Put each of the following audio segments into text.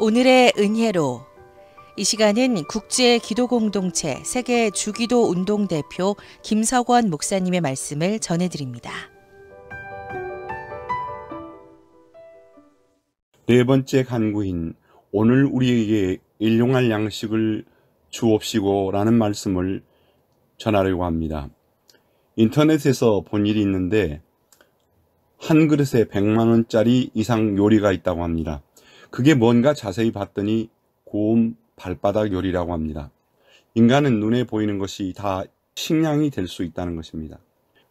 오늘의 은혜로 이 시간은 국제 기도 공동체 세계 주기도 운동 대표 김석원 목사님의 말씀을 전해드립니다. 네 번째 간구인 오늘 우리에게 일용할 양식을 주옵시고 라는 말씀을 전하려고 합니다. 인터넷에서 본 일이 있는데 한 그릇에 100만 원짜리 이상 요리가 있다고 합니다. 그게 뭔가 자세히 봤더니 고운 발바닥 요리라고 합니다. 인간은 눈에 보이는 것이 다 식량이 될 수 있다는 것입니다.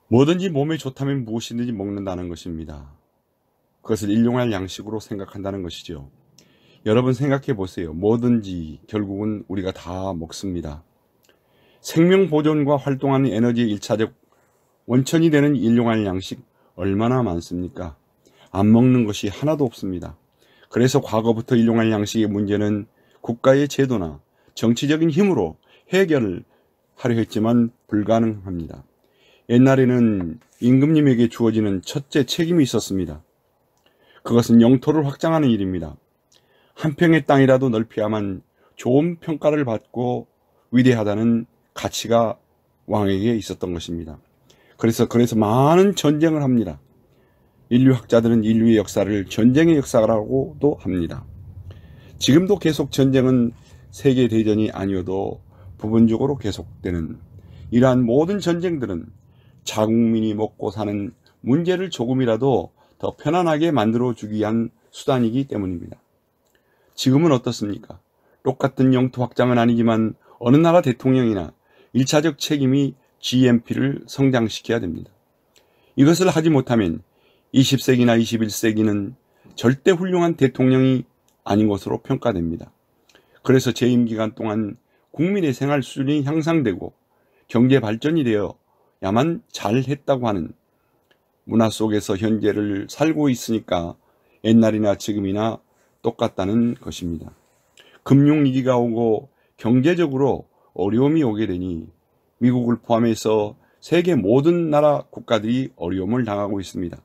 뭐든지 몸에 좋다면 무엇이든지 먹는다는 것입니다. 그것을 일용할 양식으로 생각한다는 것이죠. 여러분 생각해 보세요. 뭐든지 결국은 우리가 다 먹습니다. 생명 보존과 활동하는 에너지의 1차적 원천이 되는 일용할 양식 얼마나 많습니까? 안 먹는 것이 하나도 없습니다. 그래서 과거부터 일용할 양식의 문제는 국가의 제도나 정치적인 힘으로 해결을 하려 했지만 불가능합니다. 옛날에는 임금님에게 주어지는 첫째 책임이 있었습니다. 그것은 영토를 확장하는 일입니다. 한 평의 땅이라도 넓혀야만 좋은 평가를 받고 위대하다는 가치가 왕에게 있었던 것입니다. 그래서 많은 전쟁을 합니다. 인류학자들은 인류의 역사를 전쟁의 역사라고도 합니다. 지금도 계속 전쟁은 세계대전이 아니어도 부분적으로 계속되는 이러한 모든 전쟁들은 자국민이 먹고 사는 문제를 조금이라도 더 편안하게 만들어주기 위한 수단이기 때문입니다. 지금은 어떻습니까? 똑같은 영토 확장은 아니지만 어느 나라 대통령이나 1차적 책임이 GNP를 성장시켜야 됩니다. 이것을 하지 못하면 20세기나 21세기는 절대 훌륭한 대통령이 아닌 것으로 평가됩니다. 그래서 재임 기간 동안 국민의 생활 수준이 향상되고 경제 발전이 되어야만 잘했다고 하는 문화 속에서 현재를 살고 있으니까 옛날이나 지금이나 똑같다는 것입니다. 금융위기가 오고 경제적으로 어려움이 오게 되니 미국을 포함해서 세계 모든 나라 국가들이 어려움을 당하고 있습니다.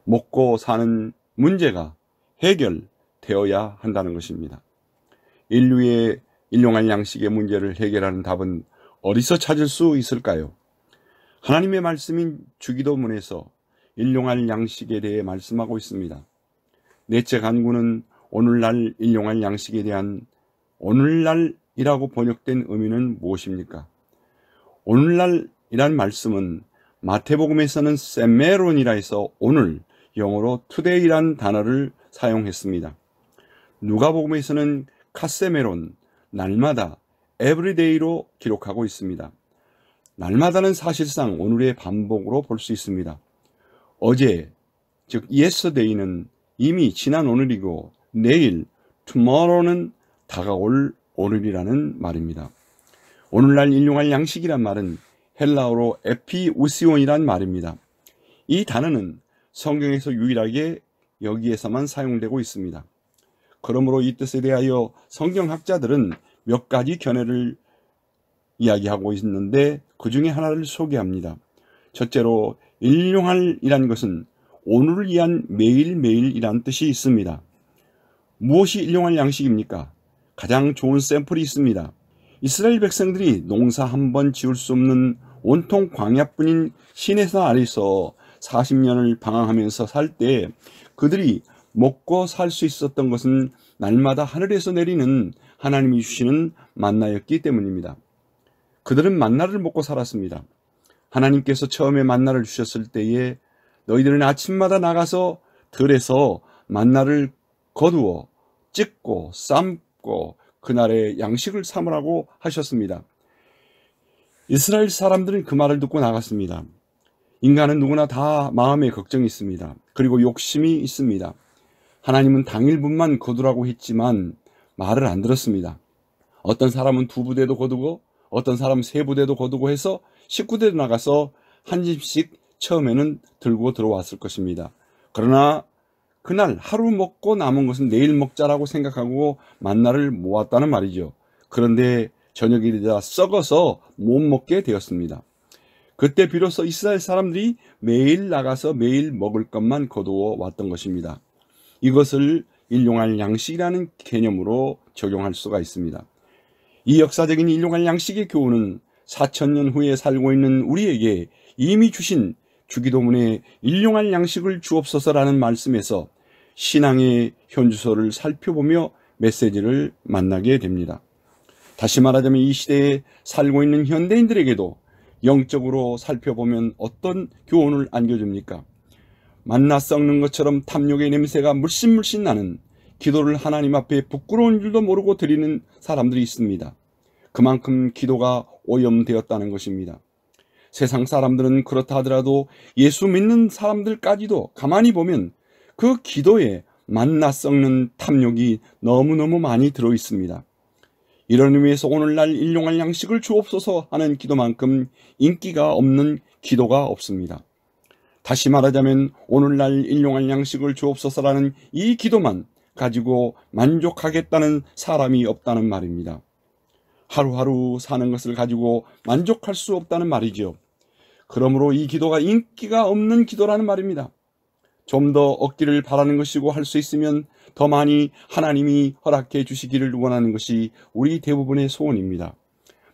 먹고 사는 문제가 해결되어야 한다는 것입니다. 인류의 일용할 양식의 문제를 해결하는 답은 어디서 찾을 수 있을까요? 하나님의 말씀인 주기도문에서 일용할 양식에 대해 말씀하고 있습니다. 넷째 간구는 오늘날 일용할 양식에 대한 오늘날이라고 번역된 의미는 무엇입니까? 오늘날이란 말씀은 마태복음에서는 세메론이라 해서 오늘, 영어로 today란 단어를 사용했습니다. 누가복음에서는 카세메론, 날마다, everyday로 기록하고 있습니다. 날마다는 사실상 오늘의 반복으로 볼 수 있습니다. 어제, 즉 yesterday는 이미 지난 오늘이고 내일, tomorrow는 다가올 오늘이라는 말입니다. 오늘날 일용할 양식이란 말은 헬라어로 에피우시온이란 말입니다. 이 단어는 성경에서 유일하게 여기에서만 사용되고 있습니다. 그러므로 이 뜻에 대하여 성경학자들은 몇 가지 견해를 이야기하고 있는데 그 중에 하나를 소개합니다. 첫째로 일용할이라는 것은 오늘을 위한 매일매일이란 뜻이 있습니다. 무엇이 일용할 양식입니까? 가장 좋은 샘플이 있습니다. 이스라엘 백성들이 농사 한 번 지을 수 없는 온통 광야뿐인 시내산 아래서 40년을 방황하면서 살 때 그들이 먹고 살 수 있었던 것은 날마다 하늘에서 내리는 하나님이 주시는 만나였기 때문입니다. 그들은 만나를 먹고 살았습니다. 하나님께서 처음에 만나를 주셨을 때에 너희들은 아침마다 나가서 들에서 만나를 거두어 찢고 삶고 그날의 양식을 삼으라고 하셨습니다. 이스라엘 사람들은 그 말을 듣고 나갔습니다. 인간은 누구나 다 마음에 걱정이 있습니다. 그리고 욕심이 있습니다. 하나님은 당일분만 거두라고 했지만 말을 안 들었습니다. 어떤 사람은 2부대도 거두고 어떤 사람은 3부대도 거두고 해서 19대도 나가서 한 집씩 처음에는 들고 들어왔을 것입니다. 그러나 그날 하루 먹고 남은 것은 내일 먹자라고 생각하고 만나를 모았다는 말이죠. 그런데 저녁이 되자 썩어서 못 먹게 되었습니다. 그때 비로소 이스라엘 사람들이 매일 나가서 매일 먹을 것만 거두어 왔던 것입니다. 이것을 일용할 양식이라는 개념으로 적용할 수가 있습니다. 이 역사적인 일용할 양식의 교훈은 4000년 후에 살고 있는 우리에게 이미 주신 주기도문에 일용할 양식을 주옵소서라는 말씀에서 신앙의 현주소를 살펴보며 메시지를 만나게 됩니다. 다시 말하자면 이 시대에 살고 있는 현대인들에게도 영적으로 살펴보면 어떤 교훈을 안겨줍니까? 만나 썩는 것처럼 탐욕의 냄새가 물씬물씬 나는 기도를 하나님 앞에 부끄러운 줄도 모르고 드리는 사람들이 있습니다. 그만큼 기도가 오염되었다는 것입니다. 세상 사람들은 그렇다 하더라도 예수 믿는 사람들까지도 가만히 보면 그 기도에 만나 썩는 탐욕이 너무너무 많이 들어 있습니다. 이런 의미에서 오늘날 일용할 양식을 주옵소서 하는 기도만큼 인기가 없는 기도가 없습니다. 다시 말하자면 오늘날 일용할 양식을 주옵소서라는 이 기도만 가지고 만족하겠다는 사람이 없다는 말입니다. 하루하루 사는 것을 가지고 만족할 수 없다는 말이죠. 그러므로 이 기도가 인기가 없는 기도라는 말입니다. 좀 더 얻기를 바라는 것이고 할 수 있으면 더 많이 하나님이 허락해 주시기를 원하는 것이 우리 대부분의 소원입니다.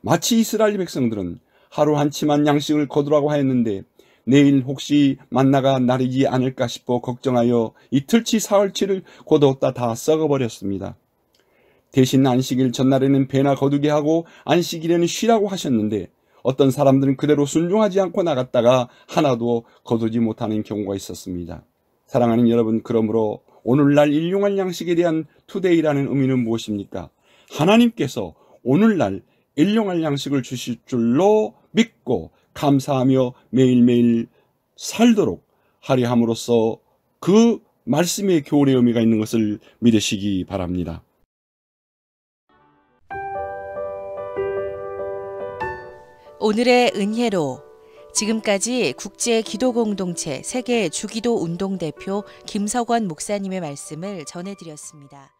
마치 이스라엘 백성들은 하루 한 치만 양식을 거두라고 하였는데 내일 혹시 만나가 나르지 않을까 싶어 걱정하여 이틀치 사흘치를 거두었다 다 썩어버렸습니다. 대신 안식일 전날에는 배나 거두게 하고 안식일에는 쉬라고 하셨는데 어떤 사람들은 그대로 순종하지 않고 나갔다가 하나도 거두지 못하는 경우가 있었습니다. 사랑하는 여러분, 그러므로 오늘날 일용할 양식에 대한 투데이라는 의미는 무엇입니까? 하나님께서 오늘날 일용할 양식을 주실 줄로 믿고 감사하며 매일매일 살도록 하려 함으로써 그 말씀의 교훈의 의미가 있는 것을 믿으시기 바랍니다. 오늘의 은혜로 지금까지 국제기도공동체 세계 주기도 운동 대표 김석원 목사님의 말씀을 전해드렸습니다.